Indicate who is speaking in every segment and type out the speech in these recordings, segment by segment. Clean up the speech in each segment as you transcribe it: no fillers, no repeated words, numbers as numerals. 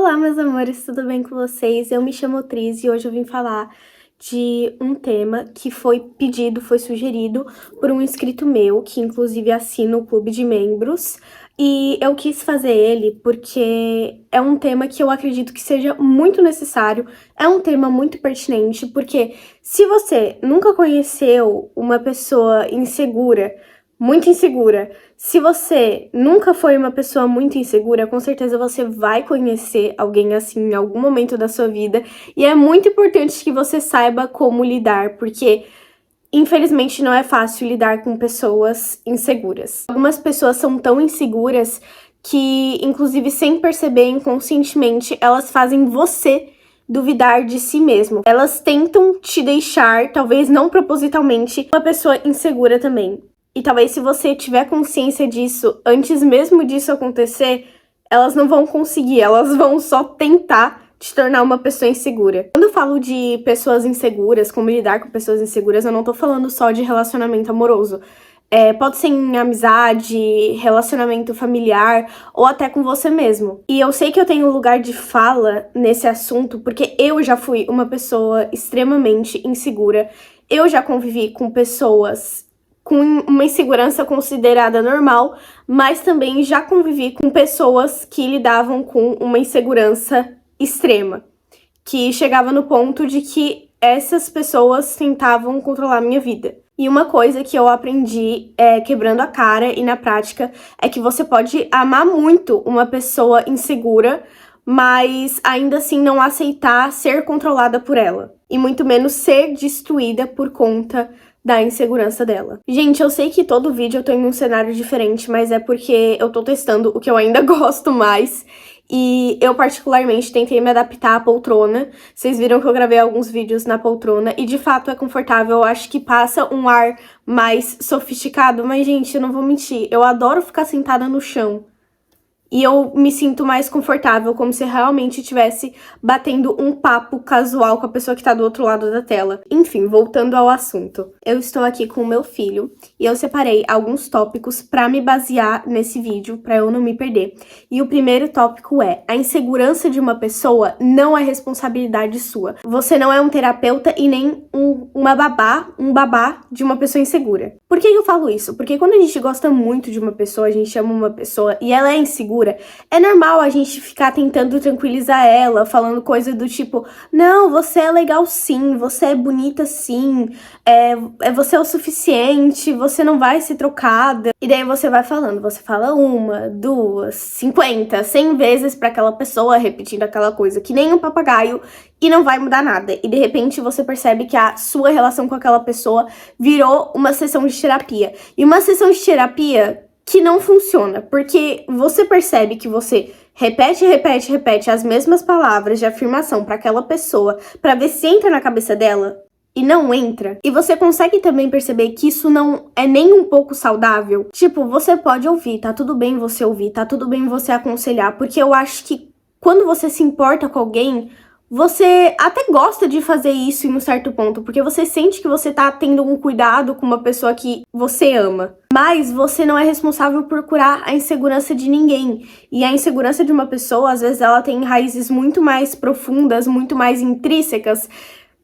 Speaker 1: Olá, meus amores, tudo bem com vocês? Eu me chamo Tris e hoje eu vim falar de um tema que foi pedido, foi sugerido por um inscrito meu, que inclusive assina o clube de membros, e eu quis fazer ele porque é um tema que eu acredito que seja muito necessário, é um tema muito pertinente, porque se você nunca conheceu uma pessoa insegura, muito insegura, se você nunca foi uma pessoa muito insegura, com certeza você vai conhecer alguém assim em algum momento da sua vida. E é muito importante que você saiba como lidar, porque infelizmente não é fácil lidar com pessoas inseguras. Algumas pessoas são tão inseguras que, inclusive sem perceber inconscientemente, elas fazem você duvidar de si mesmo. Elas tentam te deixar, talvez não propositalmente, uma pessoa insegura também. E talvez se você tiver consciência disso, antes mesmo disso acontecer, elas não vão conseguir, elas vão só tentar te tornar uma pessoa insegura. Quando eu falo de pessoas inseguras, como lidar com pessoas inseguras, eu não tô falando só de relacionamento amoroso. Pode ser em amizade, relacionamento familiar ou até com você mesmo. E eu sei que eu tenho lugar de fala nesse assunto porque eu já fui uma pessoa extremamente insegura. Eu já convivi com pessoas com uma insegurança considerada normal, mas também já convivi com pessoas que lidavam com uma insegurança extrema, que chegava no ponto de que essas pessoas tentavam controlar a minha vida. E uma coisa que eu aprendi quebrando a cara e na prática é que você pode amar muito uma pessoa insegura, mas ainda assim não aceitar ser controlada por ela. E muito menos ser destruída por conta da insegurança dela. Gente, eu sei que todo vídeo eu tô em um cenário diferente, mas é porque eu tô testando o que eu ainda gosto mais. E eu particularmente tentei me adaptar à poltrona. Vocês viram que eu gravei alguns vídeos na poltrona e de fato é confortável. Eu acho que passa um ar mais sofisticado, mas gente, eu não vou mentir, eu adoro ficar sentada no chão. E eu me sinto mais confortável, como se realmente estivesse batendo um papo casual com a pessoa que tá do outro lado da tela. Enfim, voltando ao assunto. Eu estou aqui com o meu filho e eu separei alguns tópicos pra me basear nesse vídeo, pra eu não me perder. E o primeiro tópico é: a insegurança de uma pessoa não é responsabilidade sua. Você não é um terapeuta e nem um babá de uma pessoa insegura. Por que eu falo isso? Porque quando a gente gosta muito de uma pessoa, a gente ama uma pessoa e ela é insegura, é normal a gente ficar tentando tranquilizar ela, falando coisa do tipo: não, você é legal sim, você é bonita sim, você é o suficiente, você não vai ser trocada. E daí você vai falando, você fala 1, 2, 50, 100 vezes pra aquela pessoa, repetindo aquela coisa que nem um papagaio, e não vai mudar nada. E de repente você percebe que a sua relação com aquela pessoa virou uma sessão de terapia. E uma sessão de terapia que não funciona, porque você percebe que você repete as mesmas palavras de afirmação para aquela pessoa, para ver se entra na cabeça dela, e não entra. E você consegue também perceber que isso não é nem um pouco saudável. Tipo, você pode ouvir, tá tudo bem você ouvir, tá tudo bem você aconselhar, porque eu acho que quando você se importa com alguém, você até gosta de fazer isso em um certo ponto, porque você sente que você tá tendo um cuidado com uma pessoa que você ama. Mas você não é responsável por curar a insegurança de ninguém. E a insegurança de uma pessoa, às vezes, ela tem raízes muito mais profundas, muito mais intrínsecas,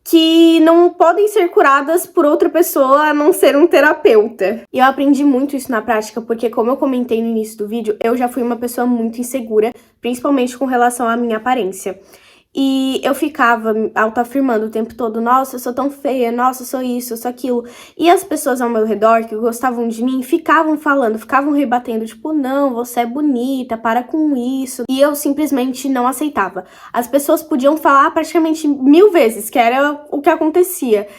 Speaker 1: que não podem ser curadas por outra pessoa a não ser um terapeuta. E eu aprendi muito isso na prática, porque como eu comentei no início do vídeo, eu já fui uma pessoa muito insegura, principalmente com relação à minha aparência. E eu ficava autoafirmando o tempo todo: nossa, eu sou tão feia, nossa, eu sou isso, eu sou aquilo. E as pessoas ao meu redor que gostavam de mim ficavam falando, ficavam rebatendo, tipo: não, você é bonita, para com isso. E eu simplesmente não aceitava. As pessoas podiam falar praticamente 1000 vezes, que era o que acontecia,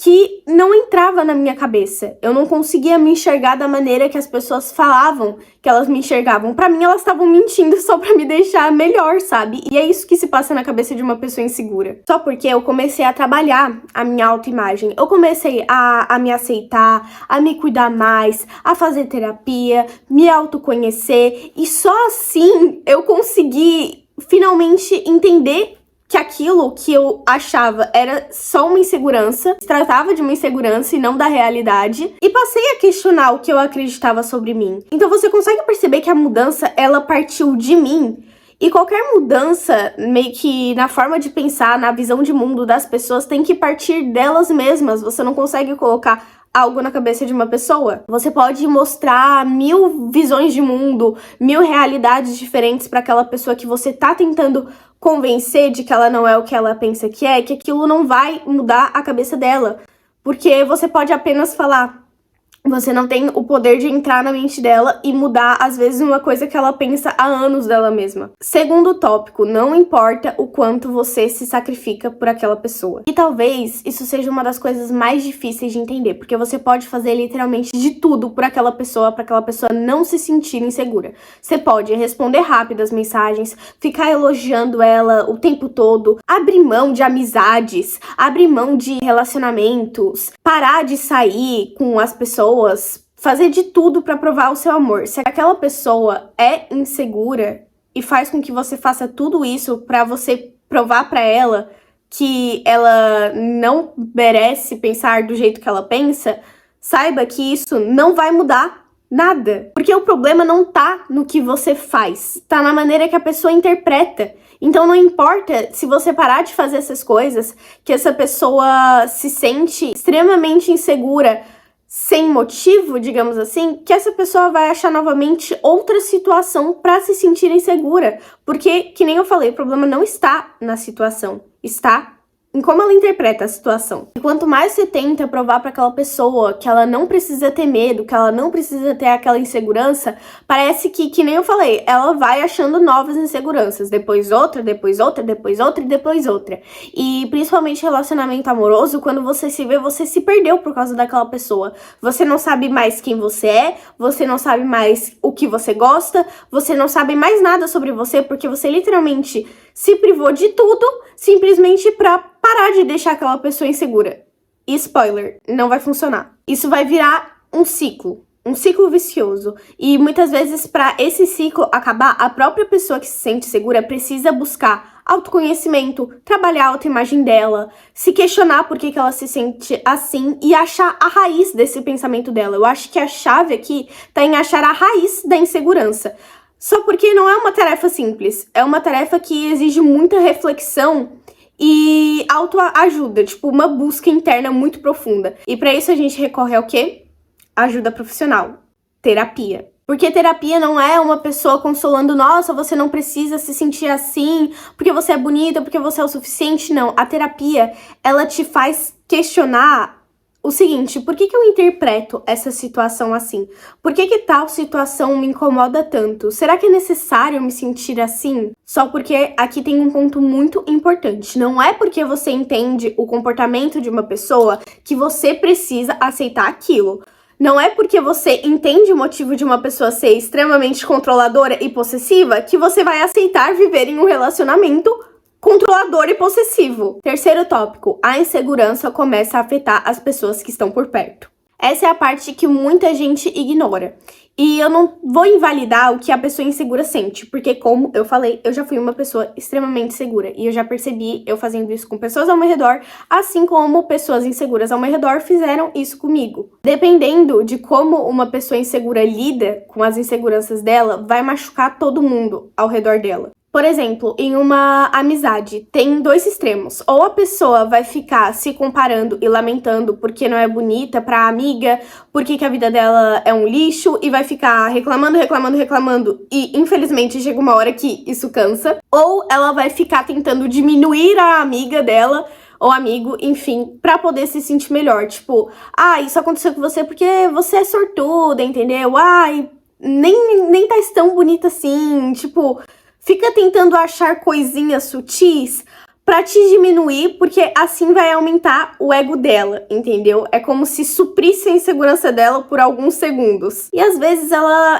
Speaker 1: que não entrava na minha cabeça. Eu não conseguia me enxergar da maneira que as pessoas falavam que elas me enxergavam. Pra mim, elas estavam mentindo só pra me deixar melhor, sabe? E é isso que se passa na cabeça de uma pessoa insegura. Só porque eu comecei a trabalhar a minha autoimagem. Eu comecei a me aceitar, a me cuidar mais, a fazer terapia, me autoconhecer. E só assim eu consegui finalmente entender que aquilo que eu achava era só uma insegurança, se tratava de uma insegurança e não da realidade, e passei a questionar o que eu acreditava sobre mim. Então você consegue perceber que a mudança, ela partiu de mim E qualquer mudança, meio que na forma de pensar, na visão de mundo das pessoas, tem que partir delas mesmas. Você não consegue colocar algo na cabeça de uma pessoa. Você pode mostrar 1000 visões de mundo, 1000 realidades diferentes para aquela pessoa que você tá tentando convencer de que ela não é o que ela pensa que é, que aquilo não vai mudar a cabeça dela. Porque você pode apenas falar... Você não tem o poder de entrar na mente dela e mudar, às vezes, uma coisa que ela pensa há anos dela mesma. Segundo tópico, não importa o quanto você se sacrifica por aquela pessoa. E talvez isso seja uma das coisas mais difíceis de entender, porque você pode fazer literalmente de tudo por aquela pessoa, para aquela pessoa não se sentir insegura. Você pode responder rápido as mensagens, ficar elogiando ela o tempo todo, abrir mão de amizades, abrir mão de relacionamentos, parar de sair com as pessoas, fazer de tudo pra provar o seu amor. Se aquela pessoa é insegura e faz com que você faça tudo isso pra você provar pra ela que ela não merece pensar do jeito que ela pensa, saiba que isso não vai mudar nada. Porque o problema não tá no que você faz, tá na maneira que a pessoa interpreta. Então não importa se você parar de fazer essas coisas, que essa pessoa se sente extremamente insegura, sem motivo, digamos assim, que essa pessoa vai achar novamente outra situação pra se sentir insegura. Porque, que nem eu falei, o problema não está na situação, está em como ela interpreta a situação. E quanto mais você tenta provar pra aquela pessoa que ela não precisa ter medo, que ela não precisa ter aquela insegurança, parece que nem eu falei, ela vai achando novas inseguranças. Depois outra, depois outra, depois outra e depois outra. E principalmente relacionamento amoroso, quando você se vê, você se perdeu por causa daquela pessoa. Você não sabe mais quem você é, você não sabe mais o que você gosta, você não sabe mais nada sobre você, porque você literalmente se privou de tudo, simplesmente pra parar de deixar aquela pessoa insegura. E spoiler, não vai funcionar. Isso vai virar um ciclo vicioso. E muitas vezes, para esse ciclo acabar, a própria pessoa que se sente segura precisa buscar autoconhecimento, trabalhar a autoimagem dela, se questionar por que ela se sente assim e achar a raiz desse pensamento dela. Eu acho que a chave aqui tá em achar a raiz da insegurança. Só porque não é uma tarefa simples, é uma tarefa que exige muita reflexão e autoajuda, tipo, uma busca interna muito profunda. E pra isso a gente recorre ao quê? Ajuda profissional, terapia. Porque terapia não é uma pessoa consolando, nossa, você não precisa se sentir assim, porque você é bonita, porque você é o suficiente. Não, a terapia, ela te faz questionar o seguinte, por que eu interpreto essa situação assim? Por que tal situação me incomoda tanto? Será que é necessário me sentir assim? Só porque aqui tem um ponto muito importante. Não é porque você entende o comportamento de uma pessoa que você precisa aceitar aquilo. Não é porque você entende o motivo de uma pessoa ser extremamente controladora e possessiva que você vai aceitar viver em um relacionamento controlador e possessivo. Terceiro tópico, a insegurança começa a afetar as pessoas que estão por perto. Essa é a parte que muita gente ignora. E eu não vou invalidar o que a pessoa insegura sente, porque como eu falei, eu já fui uma pessoa extremamente segura. E eu já percebi eu fazendo isso com pessoas ao meu redor, assim como pessoas inseguras ao meu redor fizeram isso comigo. Dependendo de como uma pessoa insegura lida com as inseguranças dela, vai machucar todo mundo ao redor dela. Por exemplo, em uma amizade, tem dois extremos. Ou a pessoa vai ficar se comparando e lamentando porque não é bonita pra amiga, porque que a vida dela é um lixo, e vai ficar reclamando e infelizmente chega uma hora que isso cansa. Ou ela vai ficar tentando diminuir a amiga dela, ou amigo, enfim, pra poder se sentir melhor. Tipo, isso aconteceu com você porque você é sortuda, entendeu? Nem tá tão bonita assim, tipo... Fica tentando achar coisinhas sutis pra te diminuir, porque assim vai aumentar o ego dela, entendeu? É como se suprisse a insegurança dela por alguns segundos. E às vezes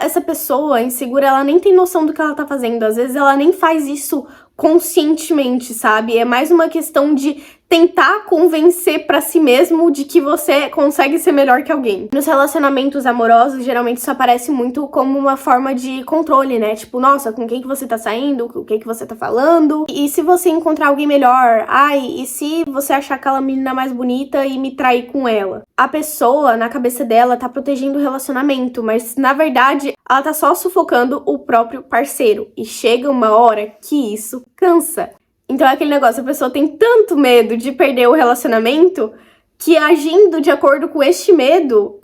Speaker 1: essa pessoa insegura, ela nem tem noção do que ela tá fazendo. Às vezes ela nem faz isso conscientemente, sabe? É mais uma questão de tentar convencer pra si mesmo de que você consegue ser melhor que alguém. Nos relacionamentos amorosos, geralmente isso aparece muito como uma forma de controle, né? Tipo, nossa, com quem que você tá saindo? Com quem que você tá falando? E se você encontrar alguém melhor? Ai, e se você achar aquela menina mais bonita e me trair com ela? A pessoa, na cabeça dela, tá protegendo o relacionamento, mas na verdade, ela tá só sufocando o próprio parceiro. E chega uma hora que isso cansa. Então é aquele negócio, a pessoa tem tanto medo de perder o relacionamento que, agindo de acordo com este medo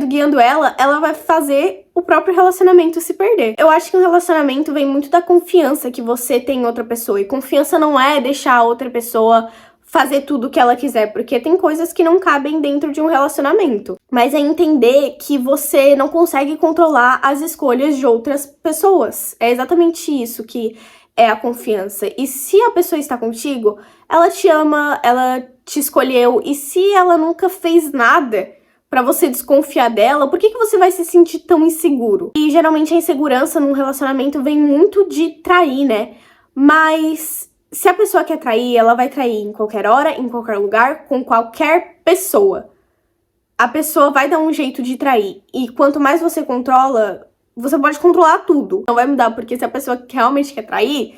Speaker 1: guiando ela, ela vai fazer o próprio relacionamento se perder. Eu acho que um relacionamento vem muito da confiança que você tem em outra pessoa. E confiança não é deixar a outra pessoa fazer tudo o que ela quiser, porque tem coisas que não cabem dentro de um relacionamento. Mas é entender que você não consegue controlar as escolhas de outras pessoas. É exatamente isso que é a confiança. E se a pessoa está contigo, ela te ama, ela te escolheu, e se ela nunca fez nada pra você desconfiar dela, por que você vai se sentir tão inseguro? E geralmente a insegurança num relacionamento vem muito de trair, né? Mas se a pessoa quer trair, ela vai trair em qualquer hora, em qualquer lugar, com qualquer pessoa. A pessoa vai dar um jeito de trair. E quanto mais você controla, você pode controlar tudo. Não vai mudar, porque se a pessoa realmente quer trair,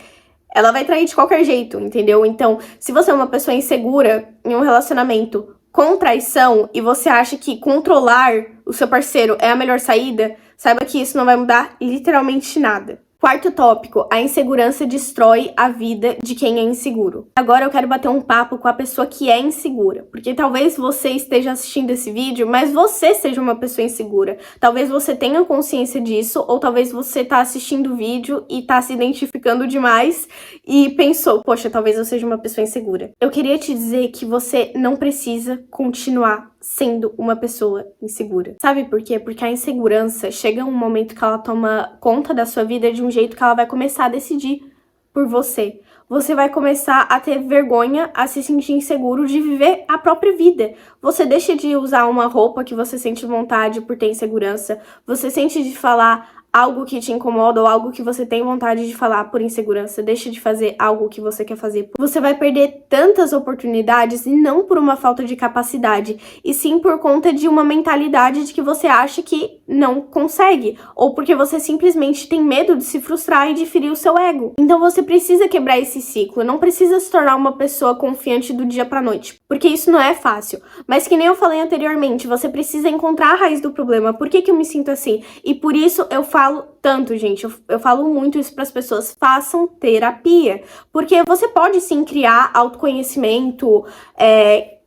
Speaker 1: ela vai trair de qualquer jeito, entendeu? Então, se você é uma pessoa insegura em um relacionamento com traição e você acha que controlar o seu parceiro é a melhor saída, saiba que isso não vai mudar literalmente nada. Quarto tópico, a insegurança destrói a vida de quem é inseguro. Agora eu quero bater um papo com a pessoa que é insegura, porque talvez você esteja assistindo esse vídeo, mas você seja uma pessoa insegura. Talvez você tenha consciência disso, ou talvez você tá assistindo o vídeo e tá se identificando demais e pensou, poxa, talvez eu seja uma pessoa insegura. Eu queria te dizer que você não precisa continuar sendo uma pessoa insegura. Sabe por quê? Porque a insegurança chega um momento que ela toma conta da sua vida de um jeito que ela vai começar a decidir por você. Você vai começar a ter vergonha, a se sentir inseguro de viver a própria vida. Você deixa de usar uma roupa que você sente vontade por ter insegurança. Você sente de falar algo que te incomoda ou algo que você tem vontade de falar por insegurança. Deixa de fazer algo que você quer fazer. Você vai perder tantas oportunidades e não por uma falta de capacidade, e sim por conta de uma mentalidade de que você acha que não consegue, ou porque você simplesmente tem medo de se frustrar e de ferir o seu ego. Então você precisa quebrar esse ciclo, não precisa se tornar uma pessoa confiante do dia pra noite, porque isso não é fácil. Mas que nem eu falei anteriormente, você precisa encontrar a raiz do problema. Por que eu me sinto assim? E por isso eu falo tanto, gente, eu falo muito isso para as pessoas, façam terapia, porque você pode sim criar autoconhecimento,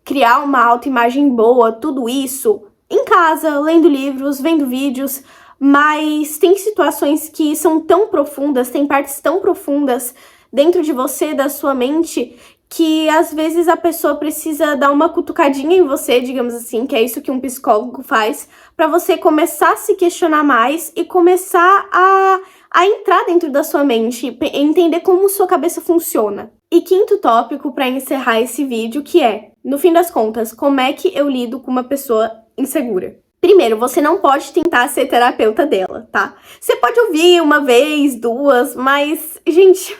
Speaker 1: criar uma autoimagem boa, tudo isso em casa, lendo livros, vendo vídeos, mas tem situações que são tão profundas, tem partes tão profundas dentro de você, da sua mente, que às vezes a pessoa precisa dar uma cutucadinha em você, digamos assim, que é isso que um psicólogo faz, pra você começar a se questionar mais e começar a entrar dentro da sua mente, entender como sua cabeça funciona. E quinto tópico pra encerrar esse vídeo, que é, no fim das contas, como é que eu lido com uma pessoa insegura? Primeiro, você não pode tentar ser terapeuta dela, tá? Você pode ouvir uma vez, duas, mas, gente,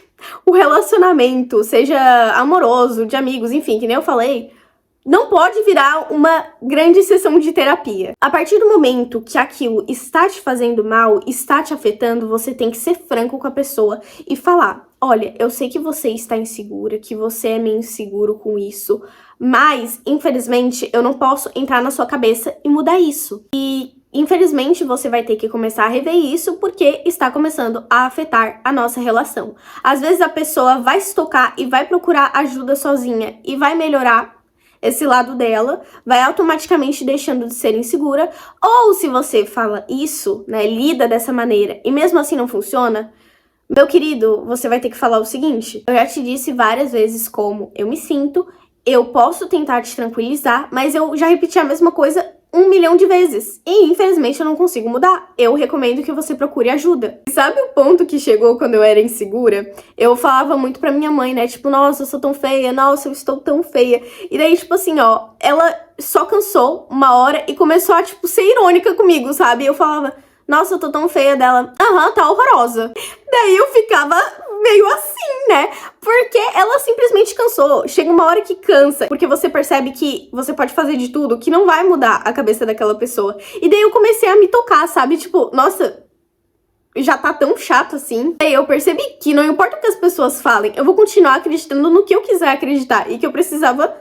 Speaker 1: o relacionamento, seja amoroso, de amigos, enfim, que nem eu falei, não pode virar uma grande sessão de terapia. A partir do momento que aquilo está te fazendo mal, está te afetando, você tem que ser franco com a pessoa e falar, olha, eu sei que você está insegura, que você é meio inseguro com isso, mas, infelizmente, eu não posso entrar na sua cabeça e mudar isso. E infelizmente, você vai ter que começar a rever isso porque está começando a afetar a nossa relação. Às vezes a pessoa vai se tocar e vai procurar ajuda sozinha e vai melhorar esse lado dela, vai automaticamente deixando de ser insegura. Ou se você fala isso, né, lida dessa maneira e mesmo assim não funciona, meu querido, você vai ter que falar o seguinte: eu já te disse várias vezes como eu me sinto, eu posso tentar te tranquilizar, mas eu já repeti a mesma coisa 1 milhão de vezes. E, infelizmente, eu não consigo mudar. Eu recomendo que você procure ajuda. Sabe o ponto que chegou quando eu era insegura? Eu falava muito pra minha mãe, né? Tipo, nossa, eu sou tão feia. Nossa, eu estou tão feia. E daí, tipo assim, ó, ela só cansou uma hora e começou a, tipo, ser irônica comigo, sabe? Eu falava, nossa, eu tô tão feia dela. Aham, tá horrorosa. Daí eu ficava meio assim, né? Porque ela simplesmente cansou. Chega uma hora que cansa, porque você percebe que você pode fazer de tudo, que não vai mudar a cabeça daquela pessoa. E daí eu comecei a me tocar, sabe? Tipo, nossa, já tá tão chato assim. Daí eu percebi que não importa o que as pessoas falem, eu vou continuar acreditando no que eu quiser acreditar. E que eu precisava,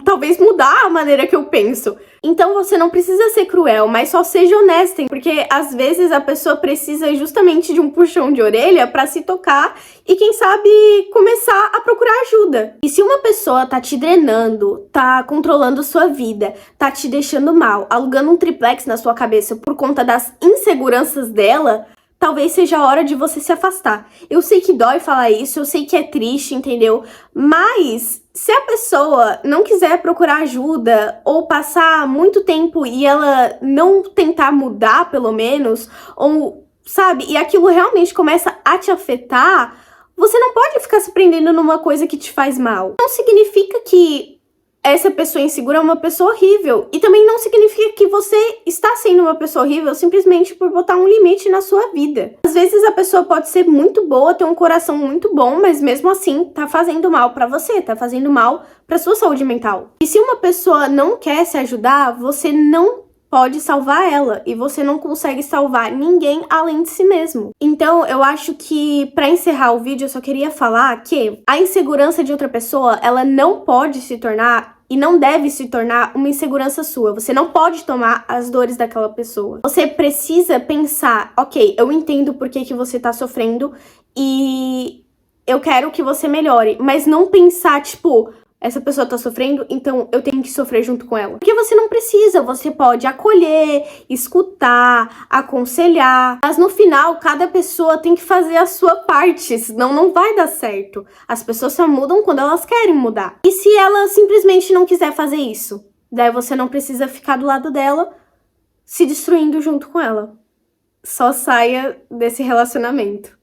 Speaker 1: talvez, mudar a maneira que eu penso. Então você não precisa ser cruel, mas só seja honesta, porque às vezes a pessoa precisa justamente de um puxão de orelha pra se tocar e quem sabe começar a procurar ajuda. E se uma pessoa tá te drenando, tá controlando sua vida, tá te deixando mal, alugando um triplex na sua cabeça por conta das inseguranças dela, talvez seja a hora de você se afastar. Eu sei que dói falar isso, eu sei que é triste, entendeu? Mas se a pessoa não quiser procurar ajuda ou passar muito tempo e ela não tentar mudar, pelo menos, ou, sabe, e aquilo realmente começa a te afetar, você não pode ficar se prendendo numa coisa que te faz mal. Não significa que essa pessoa insegura é uma pessoa horrível. E também não significa que você está sendo uma pessoa horrível simplesmente por botar um limite na sua vida. Às vezes a pessoa pode ser muito boa, ter um coração muito bom, mas mesmo assim tá fazendo mal pra você, tá fazendo mal pra sua saúde mental. E se uma pessoa não quer se ajudar, você não pode salvar ela, e você não consegue salvar ninguém além de si mesmo. Então, eu acho que, pra encerrar o vídeo, eu só queria falar que a insegurança de outra pessoa, ela não pode se tornar e não deve se tornar uma insegurança sua. Você não pode tomar as dores daquela pessoa. Você precisa pensar, ok, eu entendo por que você tá sofrendo e eu quero que você melhore, mas não pensar, tipo, essa pessoa tá sofrendo, então eu tenho que sofrer junto com ela. Porque você não precisa, você pode acolher, escutar, aconselhar. Mas no final, cada pessoa tem que fazer a sua parte, senão não vai dar certo. As pessoas só mudam quando elas querem mudar. E se ela simplesmente não quiser fazer isso? Daí você não precisa ficar do lado dela, se destruindo junto com ela. Só saia desse relacionamento.